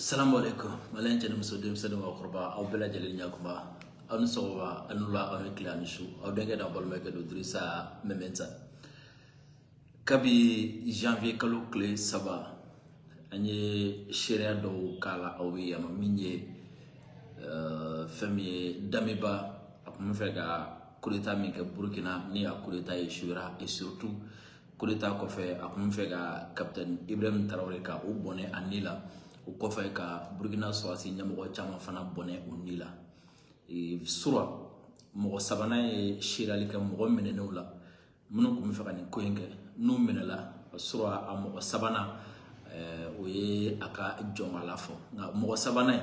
Assalamu alaikum. Malen jeni muso denmisɛnnin wa kɔrɔba aw bɛɛ lajɛlen ɲakuma aw ni sɔgɔma a n'u la aw ni tile ani su aw denkɛ n'a balimakɛ don Dirisa Mementa kabi janvier kalo tile 3 an ye seereya dɔw k'a la aw ye yan min ye fɛn min ye Damiba a tun bɛ fɛ ka coup d'état min kɛ Burkina ni a coup d'état échouera et surtout coup d'état kɔfɛ a tun bɛ fɛ ka capitaine Ibrahim Traoré ka o bɔnɛ a ni la o kɔfɛ ka Burkina sɔrɔsi ɲɛmɔgɔ caman fana bɔnɛ o ni la sura mɔgɔ sabanan ye seereyali kɛ mɔgɔ minɛnenw la minnu tun bɛ fɛ ka nin ko in kɛ n'u minɛla sura a mɔgɔ sabanan o ye a ka jɔngala fɔ nka mɔgɔ sabanan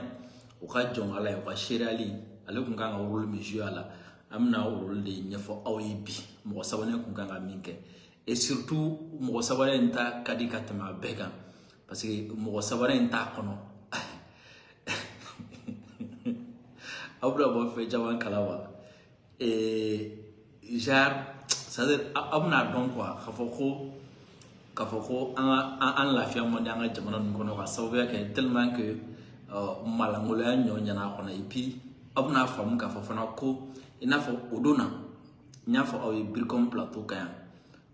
o ka jɔngala ye o ka seereyali ale tun kan ka rôle min jouer a la an bɛna o rôle de ɲɛfɔ aw ye bi mɔgɔ sabanan tun kan ka min kɛ et surtout mɔgɔ sabanan in ta ka di ka tɛmɛ a bɛɛ kan parce que mɔgɔ sabanan in t'a kɔnɔ aw bɛna bɔ fɛn caman kala wa genre c'est-à-dire aw bɛna dɔn quoi k'a fɔ ko an lafiya man di an ka jamana ninnu kɔnɔ ka sababuya kɛ tellement que malangoloya ɲɔ ɲɛna a kɔnɔ et puis aw bɛna faamu k'a fɔ fana ko i n'a fɔ o don na n y'a fɔ aw ye Bircom plateau kan yan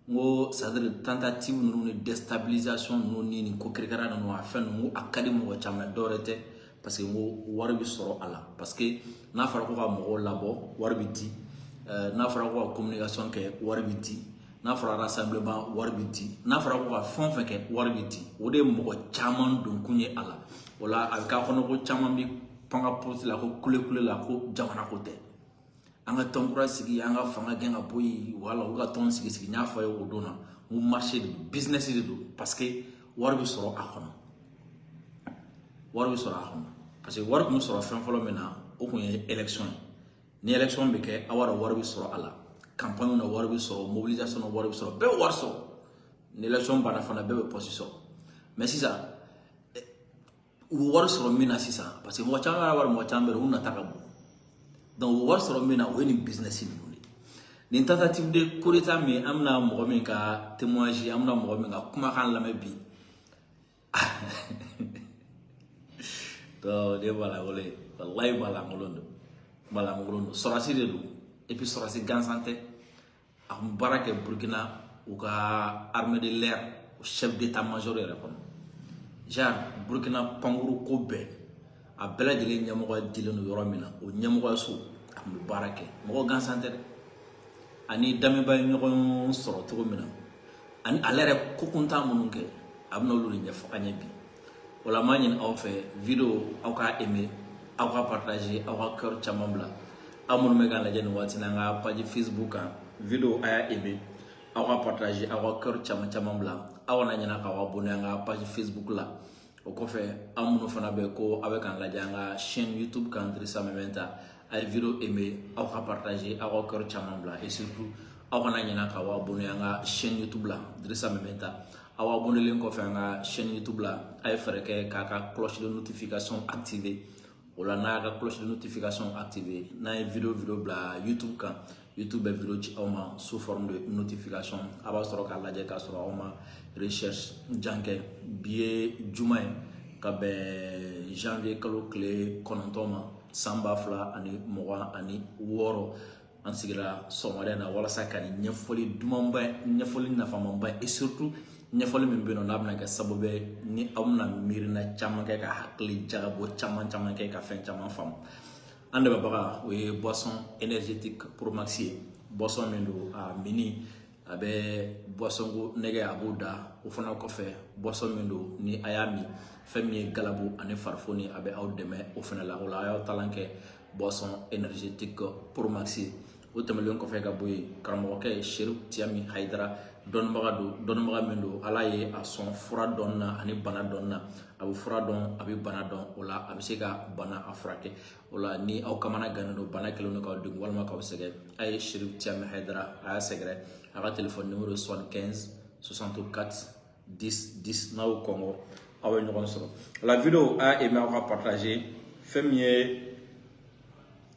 n ko c'est-à-dire tentative ninnu ni déstabilisation ninnu ni nin ko kirikara ninnu a fɛn ninnu a ka di mɔgɔ caman dɔwɛrɛ tɛ parce que n ko wari bɛ sɔrɔ a la parce que n'a fɔra ko ka mɔgɔw labɔ wari bɛ di n'a fɔra ko ka communication kɛ wari bɛ di n'a fɔra rassemblement wari bɛ di n'a fɔra ko ka fɛn o fɛn kɛ wari bɛ di o de ye mɔgɔ caman don kun ye a la o la a bɛ k'a kɔnɔ ko caman bɛ pan ka porte la ko kule la ko jamana ko tɛ an ka tɔnkura sigi an ka fanga gɛn ka bɔ yen wala u ka tɔn sigi n y'a fɔ a ye o don na n ko marché de don business de don parce que wari bɛ sɔrɔ a kɔnɔ wari bɛ sɔrɔ a kɔnɔ parce que wari tun bɛ sɔrɔ fɛn fɔlɔ min na o tun ye élection ye ni élection bɛ kɛ aw b'a dɔn wari bɛ sɔrɔ a la campagne na wari bɛ sɔrɔ mobilisation na wari bɛ sɔrɔ bɛɛ bɛ wari sɔrɔ ni élection banna fana bɛɛ bɛ poste sɔrɔ mais sisan u bɛ wari sɔrɔ min na sisan parce que mɔgɔ caman b'a wari mɔgɔ caman bɛ yen u nata ka bon donc o wari sɔrɔ min na o ye nin business ninnu de nin tentative de coup d'état min an bɛna mɔgɔ min ka témoignage an bɛna mɔgɔ min ka kumakan lamɛn bi donc de balangolo ye wallahi balangolo don sɔrɔsi de don et puis sɔrɔsi gansan tɛ a tun baara kɛ Burkina u ka armée de l'air o chef d'état-major yɛrɛ kɔnɔ genre Burkina pankuru ko bɛɛ a bɛɛ lajɛlen ɲɛmɔgɔ dilen don yɔrɔ min na o ɲɛmɔgɔyaso a tun bɛ baara kɛ mɔgɔ gansan tɛ dɛ ani Damiba ye ɲɔgɔn sɔrɔ cogo min na ani ale yɛrɛ ko kuntan minnu kɛ a bɛna olu de ɲɛfɔ an ye bi o la n b'a ɲini aw fɛ video aw ka aimer aw ka partager aw ka cœur caman bila aw minnu bɛ k'an lajɛ nin waati la an ka page Facebook kan video a y'a aimer aw ka partager aw ka cœur caman bila aw kana ɲinɛ k'aw abonner an ka page Facebook la o kɔfɛ aw minnu fana bɛ ko aw bɛ k'an lajɛ an ka chaîne YouTube kan Dirisa Mementa a ye video aimer aw ka partager aw ka cœur caman bila et surtout aw kana ɲinɛ k'aw abonner an ka chaîne YouTube la Dirisa Mementa aw abonnelen kɔfɛ an ka chaîne YouTube la a ye fɛɛrɛ kɛ k'a ka cloche de notification activer o la n'a y'a ka cloche de notification activer n'a ye video bila YouTube kan YouTube bɛ video ci aw ma sous forme de notification a b'a sɔrɔ k'a lajɛ k'a sɔrɔ aw ma recherche jan kɛ bi ye juma ye ka bɛn janvier kalo tile 9 ma san 2026 an sigira sɔgɔmada in na walasa ka nin ɲɛfɔli dumanba ɲɛfɔli nafamanba et surtout ɲɛfɔli min bɛ yen nɔ n'a bɛna kɛ sababu ye ni aw bɛna miirina caman kɛ ka hakili jagabɔ caman kɛ ka fɛn caman faamu an dɛmɛbaga o ye boisson énergétique Pro Max ye boisson min don a mini a bɛ boisson ko nɛgɛ a b'o da o fana kɔfɛ boisson min don ni a y'a min fɛn min ye galabu ani farifoni a bɛ aw dɛmɛ o fana la o la a y'aw talan kɛ boisson énergétique Pro Max ye o tɛmɛlen kɔfɛ ka bɔ yen karamɔgɔkɛ ye Cherif Tiami Hayidara dɔnnibaga min don ala ye a sɔn fura dɔn na ani bana dɔn na a bɛ fura dɔn a bɛ bana dɔn o la a bɛ se ka bana a furakɛ o la ni aw kamana gannen don bana kelen don k'aw degun walima k'aw sɛgɛn a ye Cherif Tiami Hayidara a y'a sɛgɛrɛ a ka téléphone numéro 75 64 10 10 n'a y'o kɔngɔ aw bɛ ɲɔgɔn sɔrɔ la vidéo a aimé aw ka partager fɛn min ye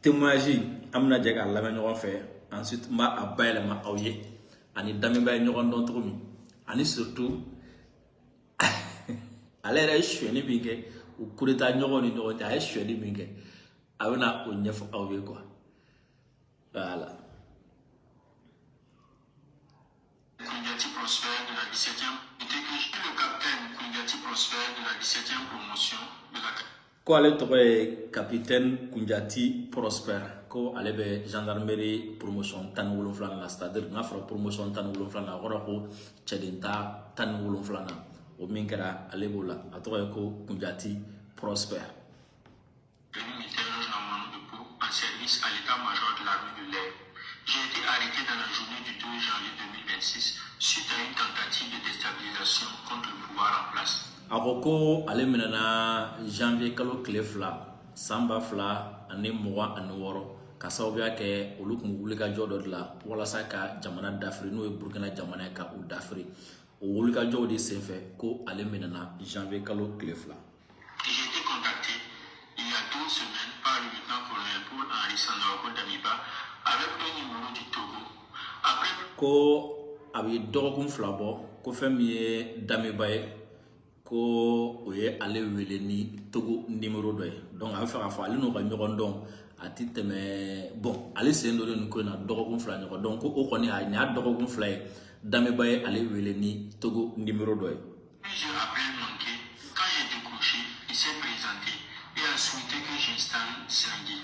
témoignage an bɛna jɛ k'a lamɛn ɲɔgɔn fɛ ensuite n b'a bayɛlɛma aw ye ani Damiba ye ɲɔgɔn dɔn cogo min ani surtout ale yɛrɛ ye sonyɛli min kɛ ou coup d'état ɲɔgɔn ni ɲɔgɔn cɛ a ye suɲɛli min kɛ a bɛna o ɲɛfɔ aw ye quoi voilà. Koundiati Prosper de la 17e était que je suis le capitaine Koundiati Prosper de la 17e promotion de la ko ale tɔgɔ ye capitaine Koundiati Prosper ko ale bɛ gendarmerie promotion 17 na c'est-à-dire n'a fɔra promotion 17 na a kɔrɔ ko cɛdenta 17 na o min kɛra ale b'o la a tɔgɔ ye ko Koundiati Prosper. militaire de Pau en service à l'état-major de l'armée de l'air. J'ai été arrêté dans la journée du 2 janvier 2026 suite à une tentative de déstabilisation contre le pouvoir en place. A ko ko ale minɛna janvier kalo tile 2 san 2026 ka sababuya kɛ olu kun wulikajɔ dɔ de la walasa ka jamana dafiri n'o ye Burkina jamana ye ka u dafiri o wulikajɔw de senfɛ ko ale minɛna janvier kalo tile 2. J'ai été contacté il y a 2 semaines par le lieutenant-colonel Paul-Henri Sandaogo Damiba avec un numéro du Togo. Après ko a bɛ dɔgɔkun 2 bɔ ko fɛn min ye Damiba ye ko o ye ale wele ni Togo numéro dɔ ye donc a bɛ fɛ k'a fɔ ale n'o ka ɲɔgɔn dɔn a ti tɛmɛ bon ale sen dɔ nin ko in na dɔgɔkun 2 ɲɔgɔn donc ko o kɔni a nin y'a dɔgɔkun 2 ye Damiba ye ale wele ni Togo numéro dɔ ye. plusieurs appels manqués, quand j'ai décroché, il s'est présenté et a souhaité que j'installe Sangui,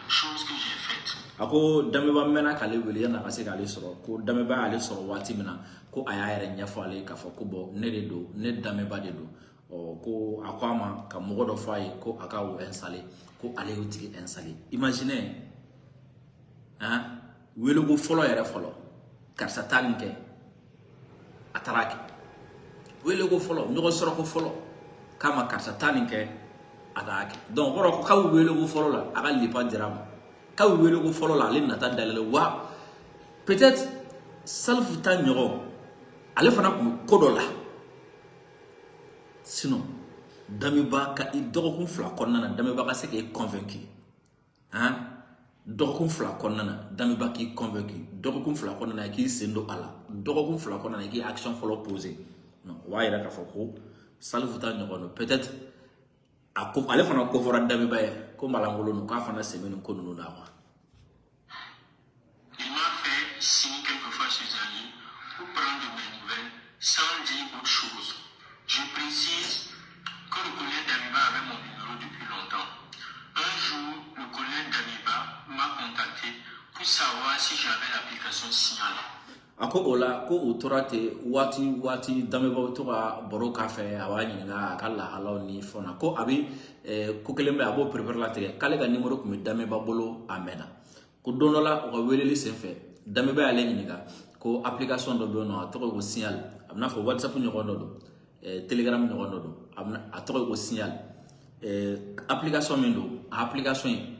chose que j'ai faite. A ko Damiba mɛnna k'ale wele yan'a ka se k'ale sɔrɔ ko Damiba y'ale sɔrɔ waati min na ko a y'a yɛrɛ ɲɛfɔ ale k'a fɔ ko bon ne de don ne Damiba de don ko a ko a ma ka mɔgɔ dɔ fɔ a ye ko a ka o installer ko ale y'o tigi installer. Imaginez hein weleko fɔlɔ yɛrɛ fɔlɔ karisa taa nin kɛ a taara kɛ weleko fɔlɔ ɲɔgɔn sɔrɔko fɔlɔ k'a ma karisa taa nin kɛ a taara kɛ donc kɔrɔ ko k'a bɛ weleko fɔlɔ la a ka lipa dira a ma k'a bɛ weleko fɔlɔ la ale nata dayɛlɛ wa peut-être Salif ta ɲɔgɔn ale fana tun bɛ ko dɔ la sinon Damiba ka i dɔgɔkun 2 kɔnɔna na Damiba ka se k'e convaincu hein dɔgɔkun 2 kɔnɔna na Damiba k'i convaincu dɔgɔkun 2 kɔnɔna na k'i sen don a la dɔgɔkun 2 kɔnɔna na k'i action fɔlɔ poser non o b'a yira k'a fɔ ko Salif ta ɲɔgɔn don peut-être a ko ale fana ko fɔra Damiba ye ko malangolo no k'a fana sɛmɛ nin ko ninnu na quoi. Il m'a fait signe quelquefois sur Zali pour prendre de mes nouvelles sans dire autre chose. Je précise que le colonel Damiba avait mon numéro depuis longtemps. Un jour, le colonel Damiba m'a contacté pour savoir si j'avais l'application Signal. A ko o la ko o tora ten waati Damiba bɛ to ka baro k'a fɛ a b'a ɲininka a ka lahalaw ni fɛnw na ko a bɛ ko kelen bɛ a b'o perepere latigɛ k'ale ka numéro tun bɛ Damiba bolo a mɛnna ko don dɔ la o ka weleli senfɛ Damiba y'ale ɲininka ko application dɔ bɛ yen nɔ a tɔgɔ ye ko Signal a bɛ n'a fɔ WhatsApp ɲɔgɔn dɔ don Telegram ɲɔgɔn dɔ don a tɔgɔ ye ko Signal application min don a application in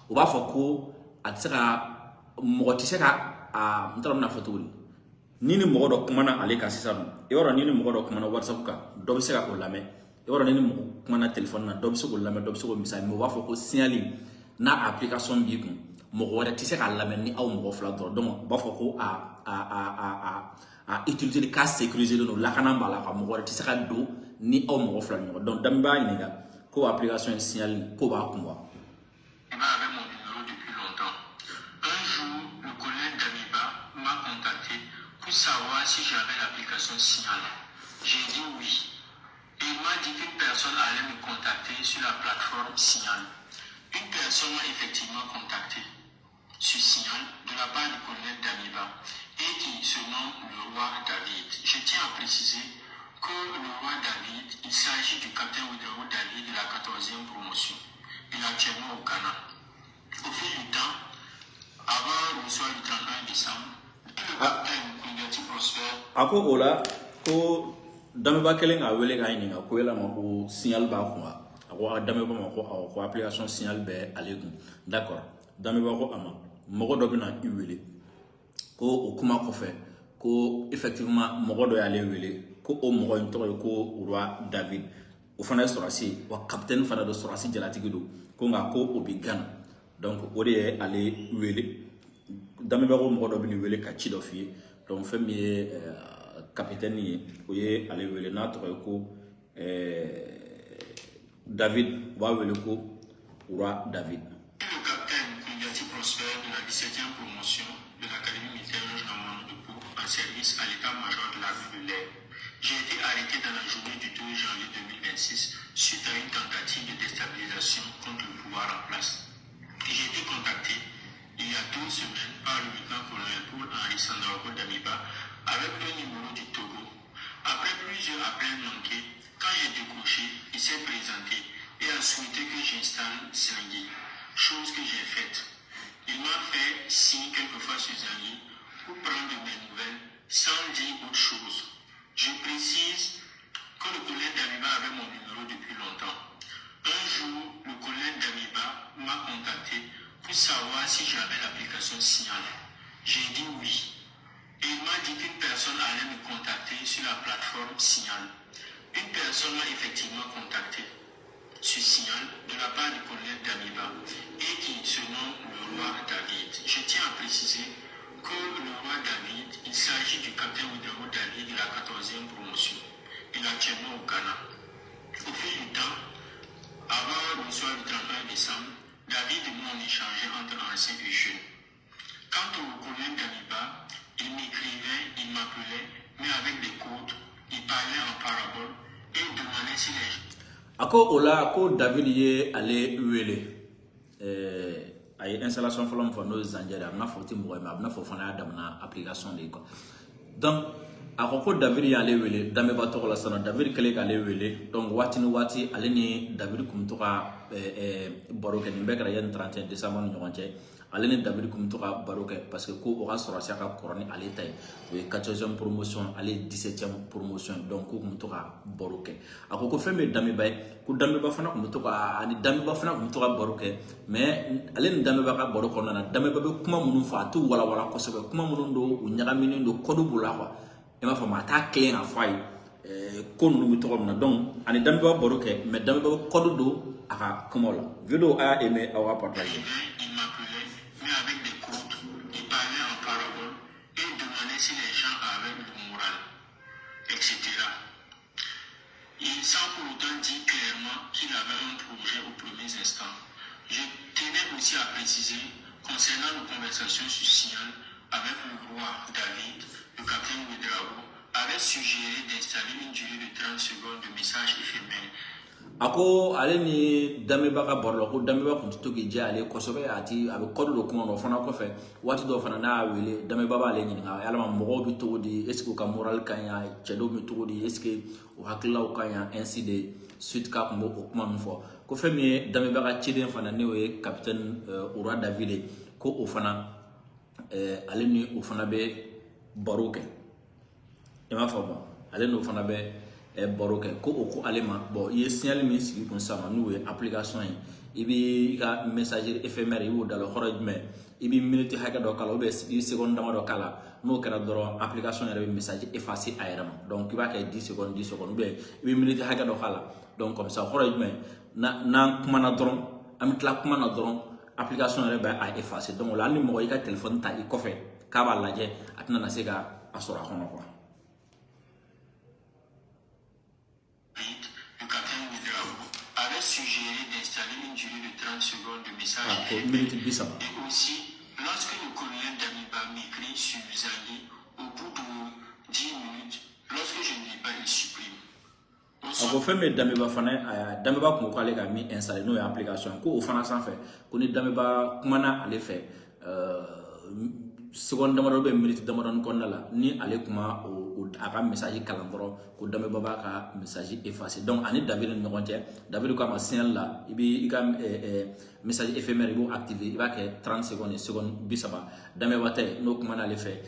o b'a fɔ ko a tɛ se ka mɔgɔ tɛ se ka n taara bɛna fɔ cogo di ni mɔgɔ dɔ kumana ale kan sisan nɔ i b'a dɔn ni mɔgɔ dɔ kumana WhatsApp kan dɔ bɛ se ka o lamɛn i b'a dɔn ni mɔgɔ kumana téléphone na dɔ bɛ se k'o lamɛn dɔ bɛ se k'o misali mais o b'a fɔ ko Signal n'a application b'i kun mɔgɔ wɛrɛ tɛ se k'a lamɛn ni aw mɔgɔ 2 dɔrɔn donc u b'a fɔ ko a utiliser k'a sécuriser don lakana b'a la ka mɔgɔ wɛrɛ tɛ se ka don ni aw mɔgɔ 2 ɲɔgɔn donc Damiba y'a ɲininka ko application ye Signal ko b'a kun wa. Avait mon numéro depuis longtemps. Un jour, le colonel Damiba m'a contacté pour savoir si j'avais l'application Signal. J'ai dit oui. Et il m'a dit qu'une personne allait me contacter sur la plateforme Signal. Une personne m'a effectivement contacté sur Signal de la part du colonel Damiba et qui se nomme le roi David. Je tiens à préciser que le roi David, il s'agit du capitaine Ouedraogo David de la 14e promotion. Il est actuellement au Ghana. Au fil du temps, avant le soir du 31 décembre, le capitaine Koundiati Prosper. A ko o la ko Damiba kelen k'a wele k'a ɲininka ko yala ma ko Signal b'a kun wa a ko Damiba ma ko awɔ ko application Signal bɛ ale kun d'accord Damiba ko a ma mɔgɔ dɔ bɛna i wele ko o kuma kɔfɛ ko effectivement mɔgɔ dɔ y'ale wele ko o mɔgɔ in tɔgɔ ye ko roi David o fana ye sɔrɔsi wa capitaine fana don sɔrɔsi jalatigi don ko nka ko o bɛ Ghana donc o de ye ale wele Damiba ko mɔgɔ dɔ bɛ nin wele ka ci dɔ f'i ye donc fɛn min ye capitaine ye o ye ale wele n'a tɔgɔ ye ko David va le coup roi David. Le capitaine Koulibaly Prosper de la 17e promotion de l'Académie militaire Normande de Pau en service à l'état-major de l'armée de l'air. J'ai été arrêté dans la journée du 2 janvier 2026 suite à une tentative de déstabilisation contre le pouvoir en place. J'ai été contacté il y a 2 semaines par le lieutenant-colonel Paul-Henri Sandaogo Damiba avec le numéro du Togo. Après plusieurs appels manqués, quand j'ai décroché, il s'est présenté et a souhaité que j'installe Zangui, chose que j'ai faite. Il m'a fait signe quelquefois sur Zangui pour prendre de mes nouvelles sans dire autre chose. Je précise que le colonel Damiba avait mon numéro depuis longtemps. Un jour, le colonel Damiba m'a contacté pour savoir si j'avais l'application Signal. J'ai dit oui. Et il m'a dit qu'une personne allait me contacter sur la plateforme Signal. Une personne m'a effectivement contacté sur Signal de la part du colonel Damiba et qui se nomme le roi David. Je tiens à préciser que le roi David, il s'agit du capitaine Ouidao David de la 14e promotion. Il est actuellement au Ghana. Au fil du temps, avant le soir du 31 décembre, David et moi on échangeait entre anciens et jeunes. Quant au colonel Damiba, il m'écrivait, il m'appelait, mais avec des codes, il parlait en parabole et il demandait si les gens. Ako ola ko David ye ale wele ay installation fɔlɔ min fɔ n'o ye Zanjɛri a bɛna fɔ ti mɔgɔ ye mais a bɛna fɔ fana y'a damana application de ye quoi. Donc a ko David y'ale wele Damiba tɔgɔ la sisan David kɛlen k'ale wele donc waati ni waati ale ni David kun bɛ to ka baro kɛ nin bɛɛ kɛra yanni 31 décembre ni ɲɔgɔn cɛ ale ni David kun bɛ to ka baro kɛ parce que ko o ka sɔrɔsiya ka kɔrɔ ni ale ta ye o ye 14e promotion ale ye 17e promotion donc ko kun bɛ to ka baro kɛ a ko fɛn bɛ Damiba ye ko Damiba fana kun bɛ to ka ani Damiba fana kun bɛ to ka baro kɛ mais ale ni Damiba ka baro kɔnɔna na Damiba bɛ kuma minnu fɔ a t'u walawala kosɛbɛ kuma minnu don u ɲagaminen don code b'u la quoi i m'a faamu a t'a kelen ka fɔ a ye ko ninnu bɛ tɔgɔ min na donc ani Damiba baro kɛ mais Damiba bɛ code don a ka kumaw la video a y'a aimé aw ka partager. Il m'appelait, mais avec des codes, il parlait en parabole et il demandait si les gens avaient le moral, etc. Il sans pour autant dire clairement qu'il avait un projet aux premiers instants. Je tenais aussi à préciser, concernant nos conversations sur Signal avec le roi David, le capitaine Ouedraogo, avait suggéré d'installer une durée de 30 secondes de message éphémère. Ako ale ni Damiba ka baro ko Damiba kun to ki je ale kosɛbɛ ati a bɛ code do kuma no fana kɔfɛ waati dɔ fana n'a y'a wele Damiba b'ale ɲininka yalama mɔgɔw bɛ cogo di est ce que u ka moral ka ɲi cɛ dɔw bɛ cogo di est ce que u hakililaw ka ɲi ainsi de suite k'a kun b'o kuma ninnu fɔ ko fɛn min ye Damiba ka ciden fana n'o ye capitaine roi David ko o fana ale ni o fana bɛ baro kɛ i m'a faamu ale n'o fana bɛ baro kɛ ko o ko ale ma bon i ye signal min sigi kun sama n'o ye application ye i b'i ka messagerie éphémère i b'o da la hɔrɔn jumɛn i b'i minute hakɛ dɔ k'a la ou bien i bɛ seconde dama dɔ k'a la n'o kɛra dɔrɔn application yɛrɛ bɛ message effacer a yɛrɛ ma donc i b'a kɛ 10 secondes 10 secondes ou bien i bɛ minute hakɛ dɔ k'a la donc comme ça hɔrɔn jumɛn n'an kumana dɔrɔn an bɛ tila kuma na dɔrɔn application yɛrɛ bɛ a effacer donc o la hali ni mɔgɔ i ka téléphone ta i kɔfɛ k'a b'a lajɛ a tɛna na se ka a sɔrɔ a kɔnɔ quoi. Suggéré d'installer une durée de 30 secondes de message et aussi lorsque le colonel Damiba m'écrit sur Zangui au bout de 10 minutes lorsque je ne l'ai pas il supprime. Ako fɛn bɛ Damiba fana Damiba kun ko ale ka min installer n'o ye application ko o fana sanfɛ ko ni Damiba kumana ale fɛ seconde damadɔ bɛ minute damadɔ kɔnɔna la ni ale kuma a ka message kalan dɔrɔn ko Damiba b'a ka message effacer donc ani David ni ɲɔgɔn cɛ David ko a ma signal la i b'i ka message éphémère i b'o activer i b'a kɛ 30 secondes seconde 30 Damiba tɛ n'o kuma n'ale fɛ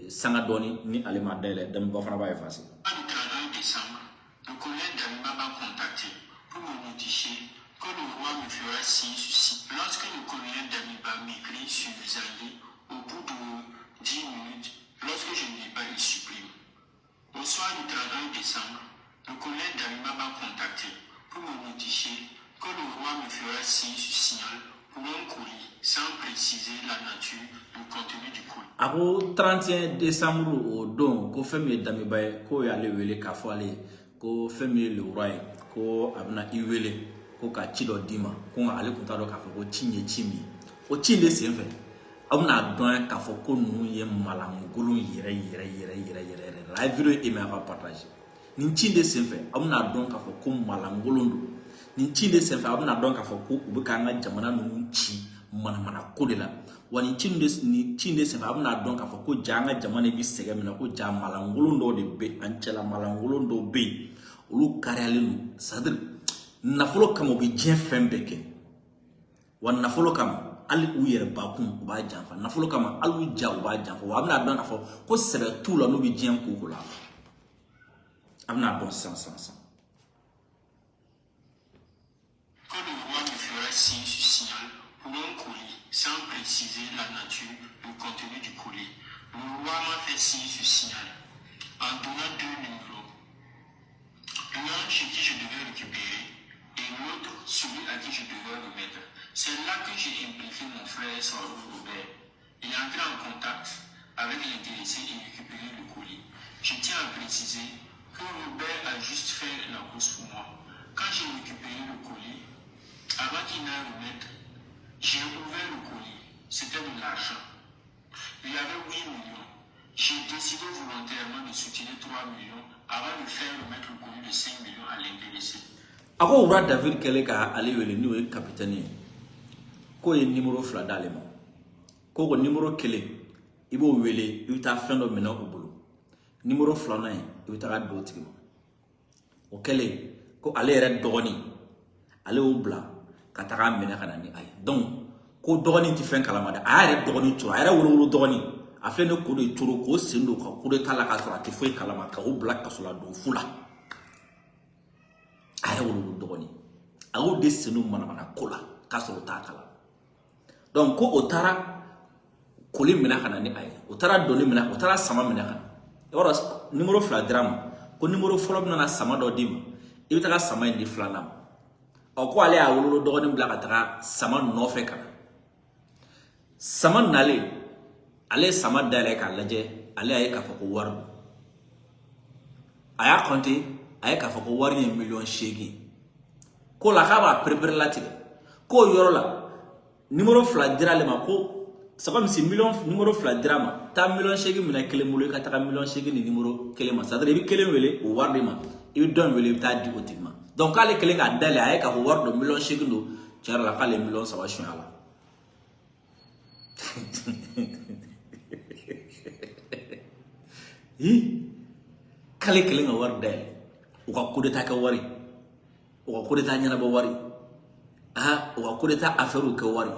sanga dɔɔni ni ale ma dayɛlɛ Damiba fana b'a effacer. Le 31 décembre, le collègue Damiba m'a contacté pour me notifier que le roi me fera signe sur site. Lorsque le colonel Damiba m'écrit sur Zangui au bout de 10 minutes, lorsque je ne l'ai pas il supprime. Au soir du 31 décembre, le colonel Damiba m'a contacté pour me notifier que le roi me fera signe sur Signal pour un courrier sans préciser la nature, le contenu du courrier. Ako 31 décembre o don ko fɛn min ye Damiba ye k'o y'ale wele k'a fɔ ale ko femi le roi ko abna iwele ko ka chido dima ko nga ale kunta do ka ko chinye chimi o chinde senfe amna don ka fo ko nu ye malangulu yere la vidéo e me va partager ni chinde senfe amna don ka fo ko malangulu ndo ni chinde senfe amna don ka fo ko ubika nga jamana nu chi mana ko de la wani chinde senfe amna don ka fo ko janga jamana bi sege mina ko ja malangulu ndo de be anchela malangulu ndo be olu karialenu sadr nafolo kamo bi jien fembeke wan nafolo kamo ali u yere bakun u ba janfa nafolo kama ali u ja u ba janfa wa amna don afo ko sebe tout la no bi jien ko la amna don sans quand le roi me fera signe sur signal pour un colis sans préciser la nature, le contenu du colis. Le roi m'a fait signe sur signal en donnant 2 numéros. L'un chez qui je devais récupérer et l'autre celui à qui je devais remettre. C'est là que j'ai impliqué mon frère Saoul Robert. Il est entré en contact avec l'intéressé et récupéré le colis. Je tiens à préciser que Robert a juste fait la course pour moi. Quand j'ai récupéré le colis, avant qu'il n'aille remettre, j'ai ouvert le colis. C'était de l'argent. Il y avait 8 millions. J'ai décidé volontairement de soutirer 3 millions avant de faire remettre le colis de 5 millions à l'intéressé. Ako ura David Keleka ali wele ni we capitaine ko ye numéro fla dalema ko ko numéro kele ibo wele uta fendo mena obulu numéro fla na uta ga do tigimo o kele ko ale re dogoni ale obla kataga mena kana ni ay donc ko dogoni ti fen kala mada ay re dogoni to ay re wolo dogoni afle ne ko de turo ko sendo ko de kala ka sura ti foi kala ma ka obla ka sula do fula ay wolo dogoni awo de senu mana kola ka sura ta kala donc ko otara koli mina kana ni ay otara doni mina otara sama mina kana ora numéro fla drama ko numéro folo na sama do dim ibita ka sama indi flana o ko ale a wolo do ni blaka taka sama no fe kana sama nale ale sama dale ka laje ale ay ka fako wardu aya konti ay ka fako warni million shegi ko la ka ba prepare lati ko yorola numéro fla dirale ma ko saba misi million numéro fla drama ta million shegi mina kele mulo ka ta million shegi ni numéro kele ma sadre bi kele wele o warde ma ibi don wele ta di otima donc ale kele ka dale ay ka ko wardo million shegi no tiara la kale million saba shun ala kale kele nga warde o ka kudeta ka wari o ka kudeta nyana ba wari o ka kudeta aferu ka wari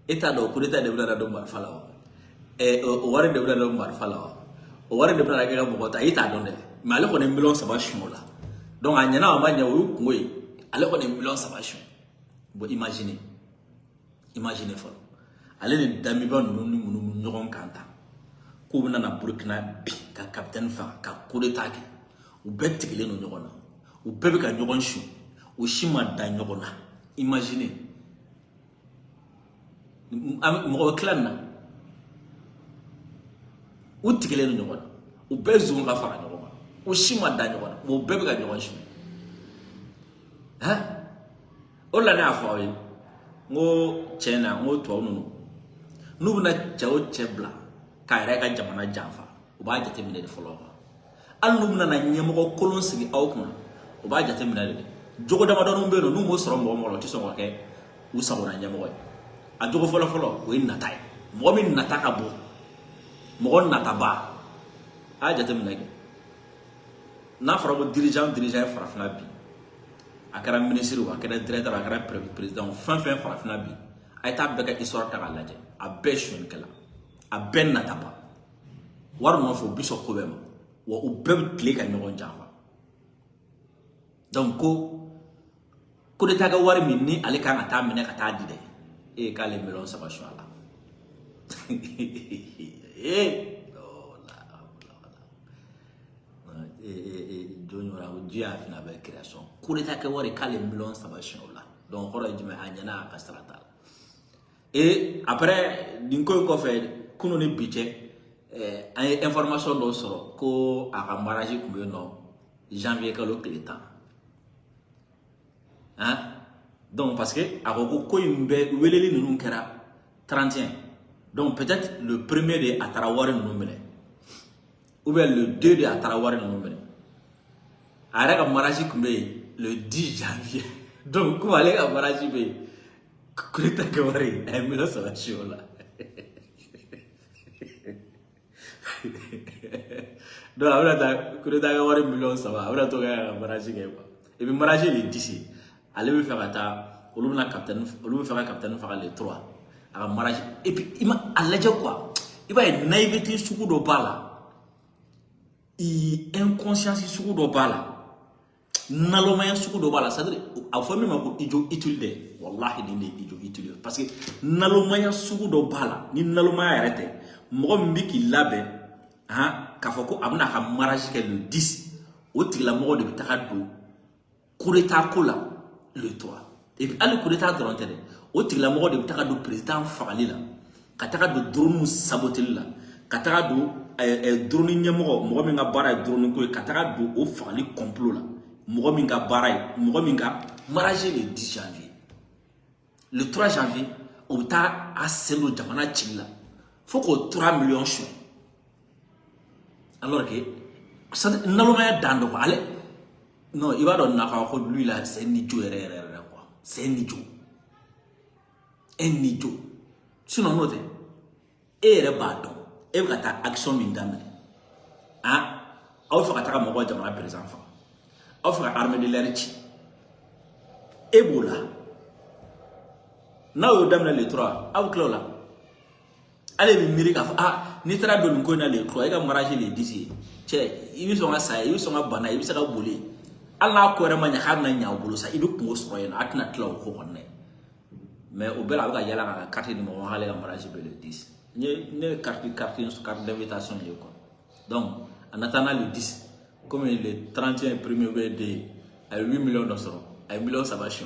eta do kudeta de bla do mar fala o wari de bla do mar fala o wari de bla ga mo ta ita don de ma ale ko ne million saba shun la donc anyana o ma nya o ngoy ale ko ne million saba shun bo imaginez fo ale ne dami ba no nu nyogon kanta ko bina na Burkina bi ka capitaine fa ka kudeta ki u betigile no nyogona u bebe ka nyogon shun o shima da nyogona imaginez mo clan na o tigile no nyogona o bezu nga fara nyogona o shima da nyogona o bebe ka nyogon shun ha o la na fa yi ngo chena ngo to nu buna chao chebla ka re ka jamana janfa o ba jate mi de follow al nu buna na nyemo ko kolon sigi awkuna o ba jate mi de jogo dama don mbe no nu mo soro mo ti so ko ke u sabo na nyemo ko a jogo folo o ina tay mo mi nataka bo mo nataba a jate mi de na fara bo dirigeant farafina bi akara ministre wa akara directeur akara président fin farafina bi ay ta beka histoire ta laje a beshun kala a ben nataba war no fo biso ko bem wa u beb kle ka nyon jafa donc ko de taga war mi ni ale kan ata mene ka ta dide e ka le melon sa ba shwala jonyo ra o dia fina ba création ko de taga war ka le melon sa ba shwala donc xoro jime anyana ka strata. Et après, d'inko ko fait kuno ni budget information do soro ko aka mariage kumbe no janvier kalo tile 10 hein donc parce que ako ko imbe weleli nunu kera 31 donc peut-être le premier de atarawari nunu mene ou bien le 2 de atarawari nunu mene ara ka mariage kumbe le 10 janvier donc ko ale ka mariage be kurita kawari ay melo sa shola donc abra ta kurita kawari million ça va abra to ga mariage ke quoi et puis mariage le 10 ale be faire ta olu na capitaine olu be faire capitaine faire les 3 à mariage et puis il m'a allaje quoi il va être naïveté suku do bala i inconscience suku do bala nalomaya suku do bala c'est-à-dire a fo mi ma ko ijo utile wallahi ni ijo utile parce que nalomaya suku do bala ni nalomaya arrêté mo mbi ki labe hein ka fo ko amna ka mariage ke le 10 o tigla mo de bitaka do kureta kola le 3 et puis al kureta dronte de o tigla mo de bitaka do président fagali la ka taka do drone saboter la ka taka do drone nyamo mo mi nga bara drone ko ka taka do o fagali complot la mo mi nga bara mo mi nga mariage le 10 janvier le 3 janvier o ta a selo jamana chilla faut que 3 millions chou alors que ça nalomaya dando ko ale non il va donner na ko lui là c'est ni jo quoi c'est ni jo en ni jo sinon note et re ba don e ka ta action min damé hein aw fa ka ta mo ko jamana président fa aw fa armée de l'air ci ebola na yo damé le 3 aw clola allez mi miri ka ah ni tra do ko na le 3 e ka mariage le 10 che ibi so nga sa ibi so nga bana ibi sa ka boli alla ko re manya har na nyaw bulu sa ibi ko so yen atna tlaw ko konne mais au bel ka yala ka carte ni mo hale ka mariage le 10 ne carte d'invitation yo ko donc en attendant le 10 comme le 31 premier BD à 8 millions d'euros à 1 million ça va chier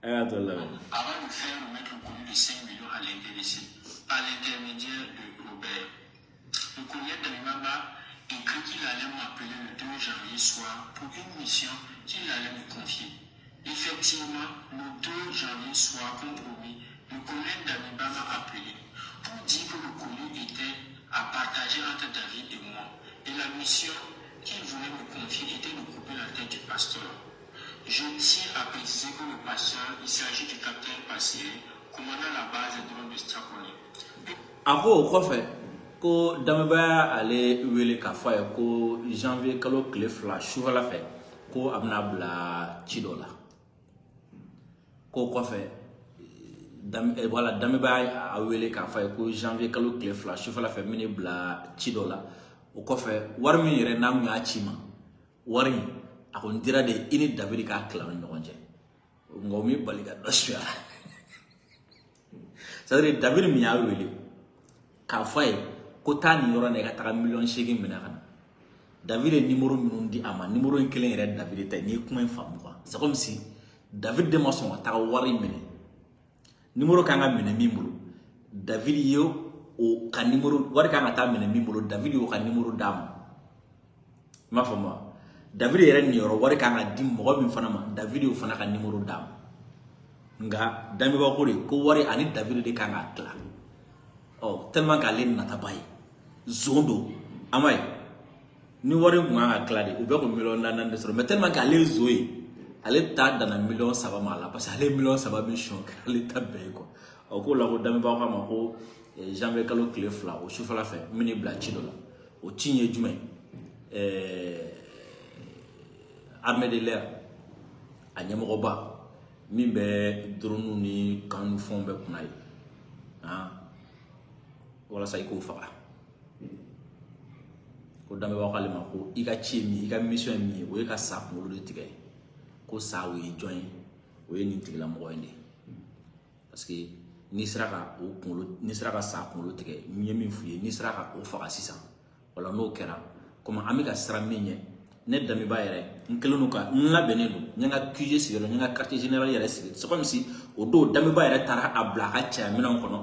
Avant de faire remettre le courrier de 5 millions à l'intéressé, par l'intermédiaire de Robert, le courrier de Mimama écrit qu'il allait m'appeler le 2 janvier soir pour une mission qu'il allait me confier. Effectivement, le 2 janvier soir, comme promis, le collègue d'Amiba m'a appelé pour dire que le courrier était à partager entre David et moi. Et la mission qu'il voulait me confier était de couper la tête du pasteur. Je tiens à préciser que le pasteur, il s'agit du capitaine Passé, commandant la base de drone de Strakoni. Ako ko fait ko Damiba ale wele ka fa ko janvier kalo clé flash souva fait ko amna bla chidola ko fait voilà Damiba a wele ka fa ko janvier kalo clé flash souva fait mini bla chidola o ko fait war mi re nam nga chima wari akon dira de ini David ka clan ngonje ngomi balika dosha c'est-à-dire David mi ya wele ka fay ko tani yoro ne ka ta million shegi mina kan David numéro minun di ama numéro kelen yere David ta ni kuma fam quoi c'est comme si David de mason ta wari mine numéro kanga mine mimbulu David yo o ka numéro wari kanga ta mine mimbulu David yo ka numéro dam ma fama David yere ni yoro wari kanga dim mo min fana ma David yo fana ka numéro dam nga dami ba ko wari ani David de kanga tla oh tellement qu'elle n'a pas baillé zondo amay ni wari nga clade ou be ko million nan de so mais tellement qu'elle zoé elle ta dans un million ça va mal parce que elle million ça va bien choc elle ta be quoi ko la ko dami ba ko ma ko janvier kalo clé fla o chauffeur la fait mini bla chidola o tinye jumay armée de l'air a nyamo ba mi be drone ni kan fond be kunay hein wala say ko fa ko dambe wa xale ma ko ika chimi ika mission mi o ika sa ko do tigay ko sa we join o ni tigla mo ende parce que ni sraka o ko ni sraka sa ko do tigay mi mi fuye ni sraka o fa assistant wala no kera comme amika sra minye ne damiba yɛrɛ n kelen don ka n labɛnnen don n ye n ka QG sigi yɔrɔ n ye n ka quartier général yɛrɛ sigi c'est comme si o don damiba yɛrɛ taara a bila a ka cɛya minɛnw kɔnɔ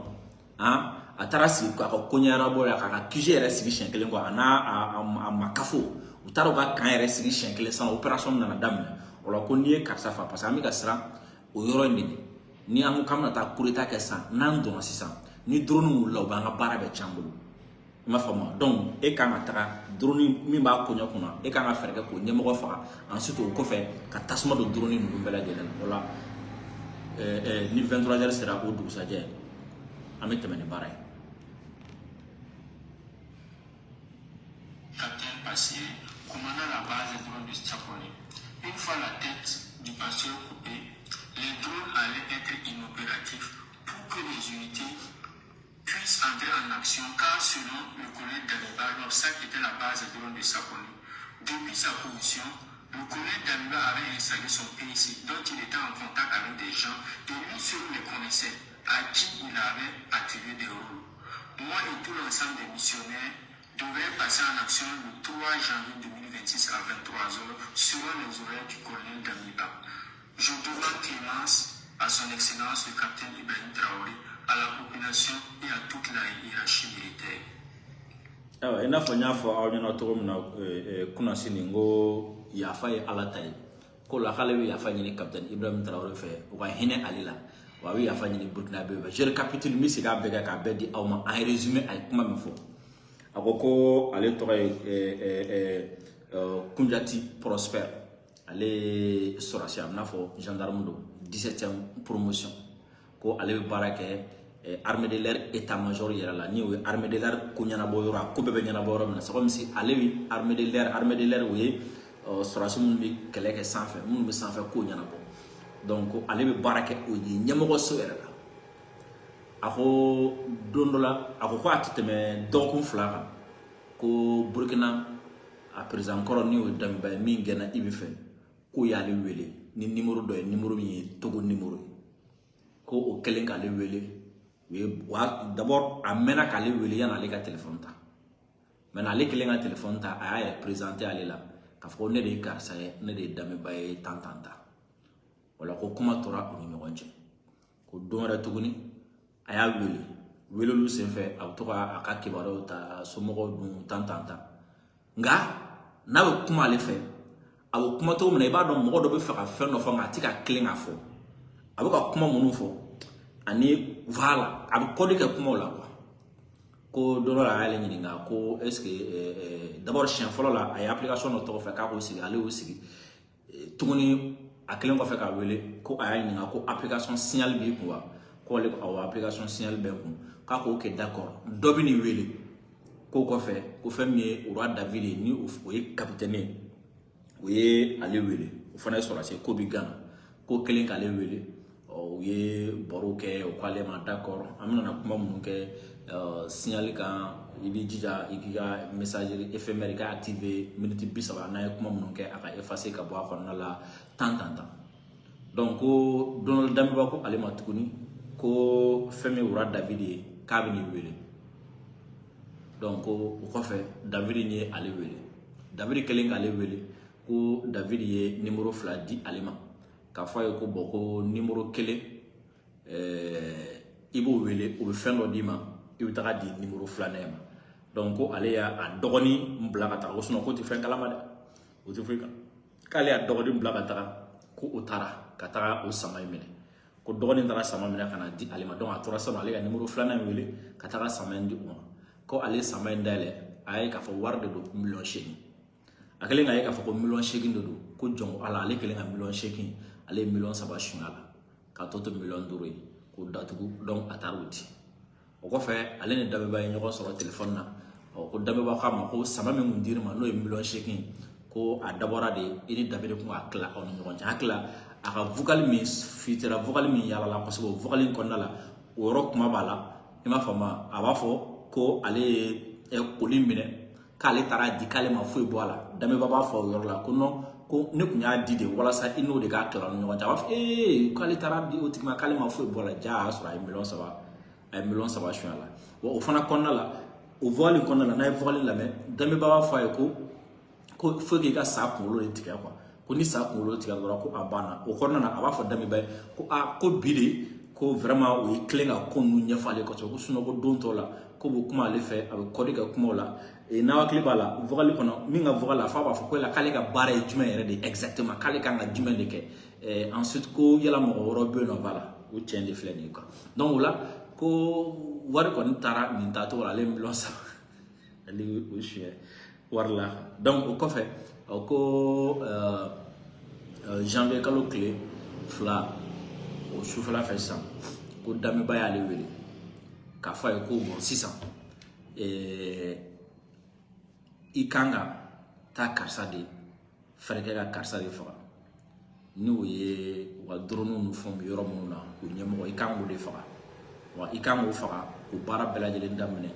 a taara sigi k'a ka koɲɛrabɔ la k'a ka QG yɛrɛ sigi siɲɛ kelen a n'a ma kafo u taara u ka kan yɛrɛ sigi siɲɛ kelen san opération nana daminɛ o la ko n'i ye karisa fa parce que an bɛ ka siran o yɔrɔ in de ɲɛ ni an ko k'an bɛna taa coup d'état kɛ sisan n'an donna sisan ni drone wulila u b'an ka baara bɛɛ tiɲɛ an bolo i m'a faamu donc e kan ka taga drone min b'a koɲɛ kunna e kan ka fɛɛrɛ kɛ k'o ɲɛmɔgɔ faga ensuite o kɔfɛ ka tasuma don drone ninnu bɛɛ lajɛlen na o la ni 23h sera o dugusajɛ an bɛ tɛmɛ ni baara ye. Capitaine Passé, commandant la base des drones de Tchapoli. Une fois la tête du patient coupée, les drones allaient être inopératifs pour que les unités puissent entrer en action, car selon le colonel Damiba, l'obstacle était la base des drones de Saponi. Depuis sa position, le colonel Damiba avait installé son PIC, dont il était en contact avec des gens et lui seul les connaissait, à qui il avait attribué des rôles. Moi et tout l'ensemble des missionnaires devraient passer en action le 3 janvier 2026 à 23h selon les horaires du colonel Damiba. Je demande clémence à son excellence le capitaine Ibrahim Traoré, à la population et à toute la hiérarchie militaire. Alors, il n'a pas de fois où on a trouvé qu'on a signé ngo yafa ye ala tay ko la xale wi yafa ni capitaine Ibrahim Traoré fait ou va hene alila wa wi yafa ni Burkina Faso je récapitule mi siga bega ka bedi awma en résumé ay kuma mi fo akoko ale to Kunjati Prosper ale sorasi amna fo gendarme do 17e promotion ko ale barake armée de l'air état-major yera la ni armée de l'air ko nyana boyora ko bebe nyana boyora na c'est comme si ale wi armée de l'air oui sorasi mun bi kele ke sanfɛ mun bi sanfɛ ko nyana bo donc ale be barake o di nyamoko so yera la ako dondola ako ko atiteme dokun flaka ko Burkina a président koro ni o Damiba min gena ibife ko yale wele ni numéro do numéro mi togo numéro ko o kelen ka le wele d'abord amena ka le wele yana le ka téléphone ta mena le kelen ka téléphone ta aya présenter ale la ka fo ne de karsa ne de Damiba e tantanta wala ko kuma tora o ni ɲɔgɔn cɛ ko don wɛrɛ tuguni aya wele lu senfɛ a to ka a ka kibaruw ta somɔgɔw dun tantanta nga n'a bɛ kuma ale fɛ a bɛ kuma cogo min na i b'a dɔn mɔgɔ dɔ bɛ fɛ ka fɛn dɔ fɔ nka a tɛ ka kelen k'a fɔ a bɛ ka kuma minnu fɔ ani voilà a bɛ kɔdi kɛ kumaw la quoi ko don dɔ la a y'ale ɲininka ko est ce que d'abord siɲɛ fɔlɔ la a ye application dɔ tɔgɔ fɛ k'a k'o sigi ale y'o sigi tuguni a kelen kɔfɛ k'a wele ko a y'a ɲininka ko application signal b'i kun wa ko ale ko awɔ application signal bɛ kun k'a k'o kɛ d'accord dɔ bɛ nin wele ko kɔfɛ ko fɛn min ye Roi David ni o ye capitaine o ye ale wele o fana ye sɔrɔsi ko bi Gana ko kelen k'ale wele o ye baro kɛ o k'ale ma d'accord an bɛna kuma minnu kɛ signal kan i b'i jija i k'i ka messagerie éphémère ka activer minute 30 n'a ye kuma minnu kɛ a ka effacer ka bɔ a kɔnɔna la tan donc ko Donald Damiba ko ale ma tuguni ko fɛn min Roi David ye k'a bɛ nin wele donc o kɔfɛ David ye ale wele David kelen k'ale wele ko David ye numéro 2 di ale ma k'a fɔ a ye ko bon ko numéro 1 i b'o wele o bɛ fɛn dɔ d'i ma i bɛ taga di numéro 2 ma donc ko ale y'a dɔgɔnin bila ka taga ko sinon ko tɛ fɛn kalama dɛ o tɛ foyi kan k'ale y'a dɔgɔnin bila ka taga ko o taara ka taga o sama in minɛ ko dɔgɔnin taara sama minɛ ka na di ale ma donc a tora sisan ale ka numéro 2 in wele ka taga sama in di o ma ko ale sama in dayɛlɛ a ye k'a fɔ wari de don $8,000 a kelen k'a ye k'a fɔ ko $8,000 de don ko jɔn ala ale kelen ka $8,000 ale ye $3 suɲɛ a la k'a tɔ to $5 ye k'o datugu donc a taara o di o kɔfɛ ale ni Damiba ye ɲɔgɔn sɔrɔ téléphone na ko Damiba k'a ma ko sama min kun dir'i ma n'o ye $8,000 ko a dabɔra de i ni David kun ka tila aw ni ɲɔgɔn cɛ hakili la a ka vocal min filtrera vocal min yalala kosɛbɛ o vocal in kɔnɔna la o yɔrɔ kuma b'a la i m'a faamu a b'a fɔ ko ale ye koli minɛ k'ale taara di k'ale ma foyi bɔ a la Damiba b'a fɔ o yɔrɔ la ko non ko ne kun y'a di de walasa i n'o de k'a tila ni ɲɔgɔn cɛ a b'a fɔ k'ale taara di o tigi ma k'ale ma foyi bɔ a la ja a y'a sɔrɔ a ye $3 suɲɛ a la wa o fana kɔnɔna la o vocal in kɔnɔna la n'a ye vocal in lamɛn Damiba b'a fɔ a ye ko ko fo ke ka sa kunkolo de tigɛ quoi ko ni sa kunkolo tigɛ dɔrɔn ko a banna o kɔnɔna na a b'a fɔ Damiba ko ko bi de ko vraiment o ye tilen ka ko ninnu ɲɛfɔ ale kosɛbɛ ko sinon ko don tɔ la ko bɛ kuma ale fɛ a bɛ kɔdi kɛ kumaw la n'a hakili b'a la vocal kɔnɔ min ka vocal la f'a b'a fɔ ko yala k'ale ka baara ye jumɛn yɛrɛ de exactement k'ale kan ka jumɛn de kɛ ensuite ko yala mɔgɔ wɛrɛ bɛ yen nɔ voilà o tiɲɛ de filɛ nin ye quoi donc o la ko wari kɔni taara nin taacogo la ale ye miliyɔn 3 ale o suyɛ wari la donc o kɔfɛ ko janvier kalo tile 2 o sufɛla fɛ sisan ko Damiba y'ale wele k'a fɔ a ye ko bon sisan i kan ka taa karisa de fɛrɛ kɛ ka karisa de faga ni o ye u ka drone ni fɛnw bɛ yɔrɔ minnu na o ɲɛmɔgɔ i kan k'o de faga wa i kan k'o faga o baara bɛɛ lajɛlen daminɛ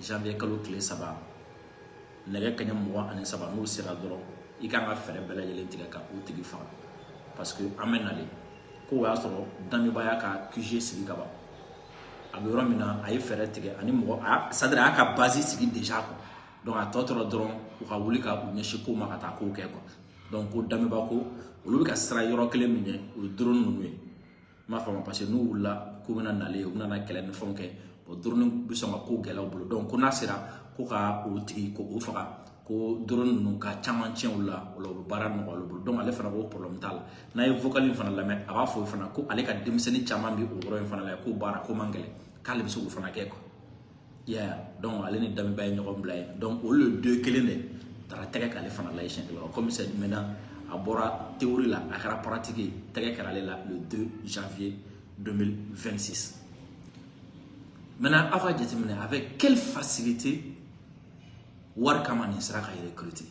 janvier kalo tile 3 nɛgɛ kaɲɛ 23 n'o sera dɔrɔn i kan ka fɛrɛ bɛɛ lajɛlen tigɛ ka o tigi faga parce que an bɛ nale ko o y'a sɔrɔ Damiba y'a ka QG sigi ka ban a bɛ yɔrɔ min na a ye fɛrɛ tigɛ ani mɔgɔ c'est-à-dire a y'a ka base sigi déjà quoi donc a tɔ tora dɔrɔn u ka wuli ka u ɲɛsin ko ma ka taa kow kɛ quoi donc ko Damiba ko olu bɛ ka sira yɔrɔ kelen min ɲɛ o ye drone ninnu ye n m'a faamu parce que n'u wulila k'u bɛna nale u bɛna kɛlɛ ni fɛnw kɛ o drone bɛ sɔn ka ko gɛlɛya u bolo donc ko n'a sera ko ka o tigi ko o faga ko drone ninnu ka caman tiɲɛ u la o la u bɛ baara nɔgɔya olu bolo donc ale fana ko problème t'a la n'a ye vocal in fana lamɛn a b'a fɔ fana ko ale ka denmisɛnnin caman bɛ o yɔrɔ in fana la ko baara ko man gɛlɛn k'ale bɛ se k'o fana kɛ quoi yeah donc ale ni Damiba ye ɲɔgɔn bila yen donc olu le deux kelen de taara tɛgɛ k'ale fana la siɲɛ kelen comme c'est maintenant a bɔra théorie la a kɛra pratique ye tɛgɛ kɛra ale la le 2 janvier 2026 maintenant aw ka jateminɛ avec quelle facilité wari kama nin sera ka recruter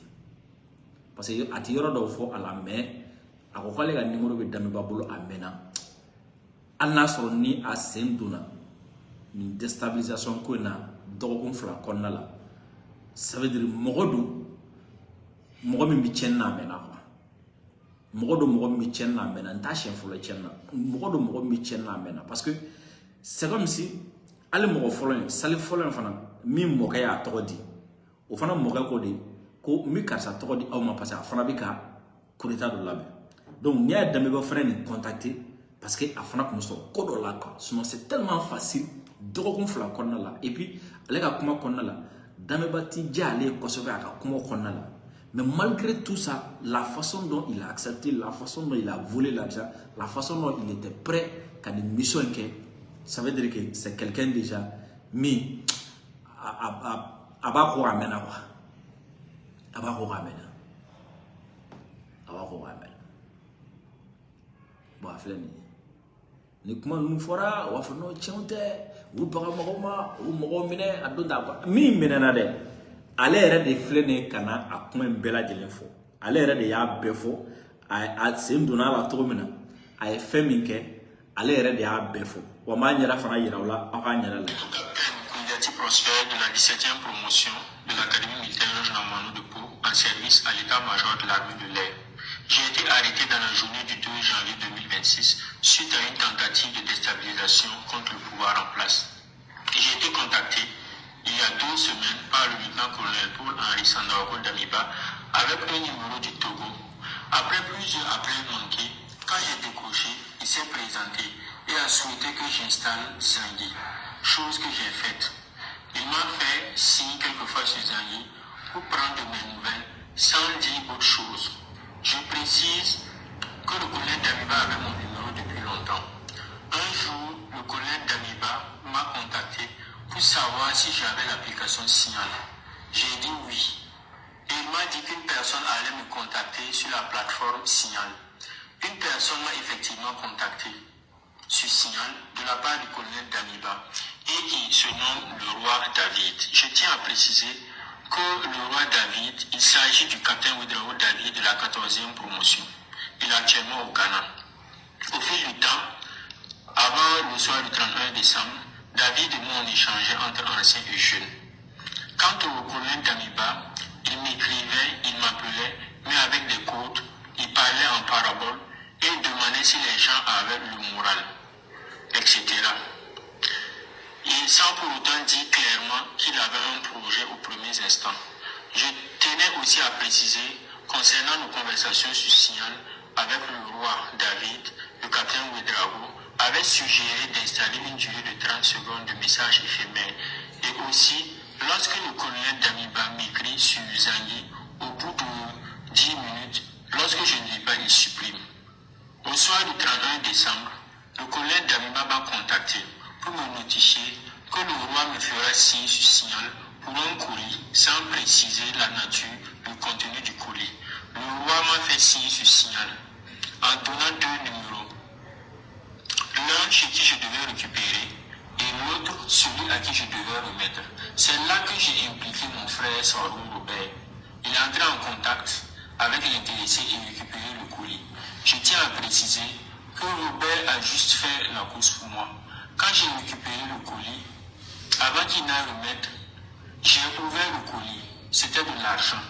parce que a ti yɔrɔ dɔw fɔ a la mais a ko k'ale ka numéro bɛ Damiba bolo a mɛnna hali n'a sɔrɔ ni a sen donna nin déstabilisation ko in na dɔgɔkun 2 kɔnɔna la ça veut dire mɔgɔ don mɔgɔ min bɛ tiɲɛni n'a mɛnna quoi mɔgɔ don mɔgɔ min bɛ tiɲɛni n'a mɛnna n t'a siɲɛ fɔlɔ tiɲɛni na mɔgɔ don mɔgɔ min bɛ tiɲɛni n'a mɛnna parce que c'est comme si hali mɔgɔ fɔlɔ in sali fɔlɔ in fana min mɔkɛ y'a tɔgɔ di o fana mɔkɛ ko de ko n bɛ karisa tɔgɔ di aw ma parce que a fana bɛ ka coup d'état dɔ labɛn donc n'i y'a Damiba fana nin contacter parce que a fana tun bɛ sɔrɔ ko dɔ la quoi sinon c'est tellement facile dɔgɔkun 2 kɔnɔna la et puis ale ka kuma kɔnɔna la Damiba ti diya ale ye kosɛbɛ a ka kuma kɔnɔna la mais malgré tout ça la façon dont il a accepté la façon dont il a volé l'argent la façon dont il était prêt ka nin mission in kɛ ça veut dire que c'est quelqu'un déjà min a b'a ko a mɛnna quoi a b'a ko a mɛnna a b'a ko a mɛnna bon a filɛ nin ye ni kuma ninnu fɔra o b'a fɔ n'o tiɲɛw tɛ u baga mɔgɔw ma u mɔgɔw minɛ a don t'a quoi min minɛna dɛ ale yɛrɛ de filɛ nin ye ka na a kuma in bɛɛ lajɛlen fɔ ale yɛrɛ de y'a bɛɛ fɔ a sen donna a la cogo min na a ye fɛn min kɛ ale yɛrɛ de y'a bɛɛ fɔ wa n b'a ɲɛda fana yira u la aw k'a ɲɛda la. Prospère de la 17e promotion de l'Académie militaire Jean-Manou de Pau en service à l'état-major de l'armée de l'air. J'ai été arrêté dans la journée du 2 janvier 2026 suite à une tentative de déstabilisation contre le pouvoir en place. J'ai été contacté il y a 2 semaines par le lieutenant-colonel Paul-Henri Sandaogo Damiba avec un numéro du Togo. Après plusieurs appels manqués, quand j'ai décroché, il s'est présenté et a souhaité que j'installe Zangui, chose que j'ai faite. Il m'a fait signe quelquefois sur Zangui pour prendre de mes nouvelles sans dire autre chose. Je précise que le colonel Damiba avait mon numéro depuis longtemps. Un jour, le colonel Damiba m'a contacté pour savoir si j'avais l'application Signal. J'ai dit oui. Et il m'a dit qu'une personne allait me contacter sur la plateforme Signal. Une personne m'a effectivement contacté sur Signal de la part du colonel Damiba et qui se nomme le roi David. Je tiens à préciser que le roi David, il s'agit du capitaine Ouedraogo David de la 14e promotion. Il est actuellement au Ghana. Au fil du temps, avant le soir du 31 décembre, David et moi on échangeait entre anciens et jeunes. Quant au colonel Damiba, il m'écrivait, il m'appelait, mais avec des codes, il parlait en parabole et il demandait si les gens avaient le moral, etc. Et sans pour autant dire clairement qu'il avait un projet aux premiers instants. Je tenais aussi à préciser, concernant nos conversations sur Signal avec le roi David, le capitaine Ouedraogo avait suggéré d'installer une durée de 30 secondes de message éphémère. Et aussi, lorsque le colonel Damiba m'écrit sur Zangui, au bout de 10 minutes, lorsque je ne lis pas, il supprime. Au soir du 31 décembre, le colonel Damiba m'a contacté pour me notifier que le roi me fera signe sur Signal pour un colis sans préciser la nature, le contenu du colis. Le roi m'a fait signe sur Signal en donnant 2 numéros. L'un chez qui je devais récupérer et l'autre celui à qui je devais remettre. C'est là que j'ai impliqué mon frère Saourou Robert. Il est entré en contact avec l'intéressé et récupéré le colis. Je tiens à préciser que Robert a juste fait la course pour moi. Quand j'ai récupéré le colis, avant qu'il n'aille remettre, j'ai ouvert le colis. C'était de l'argent.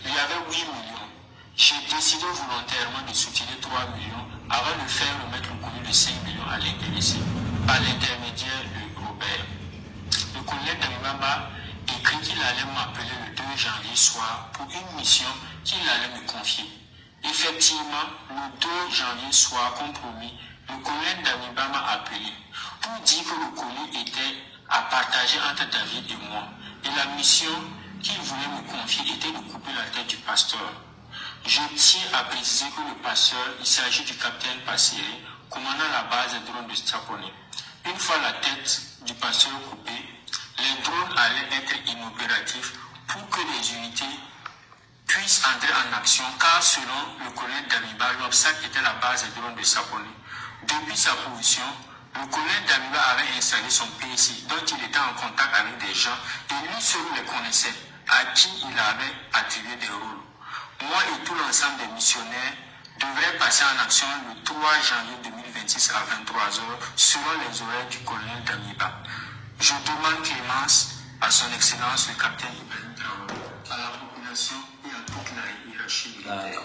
Il y avait 8 millions. J'ai décidé volontairement de soutirer 3 millions avant de faire remettre le colis de 5 millions à l'intéressé, par l'intermédiaire de Robert. Le colonel Damiba écrit qu'il allait m'appeler le 2 janvier soir pour une mission qu'il allait me confier. Effectivement, le 2 janvier soir, comme promis, le colonel Damiba m'a appelé pour dire que le colis était à partager entre David et moi. Et la mission qu'il voulait me confier était de couper la tête du pasteur. Je tiens à préciser que le pasteur, il s'agit du capitaine Passéré, commandant la base des drones de Staponi. Une fois la tête du pasteur coupée, les drones allaient être inopératifs pour que les unités puissent entrer en action, car selon le colonel Damiba, l'obstacle était la base des drones de Staponi. Depuis sa position, le colonel Damiba avait installé son PC, dont il était en contact avec des gens, et lui seul les connaissait, à qui il avait attribué des rôles. Moi et tout l'ensemble des missionnaires devraient passer en action le 3 janvier 2026 à 23h selon les horaires du colonel Damiba. Je demande clémence à son excellence le capitaine Ibrahim Traoré, à la population et à toute la hiérarchie militaire.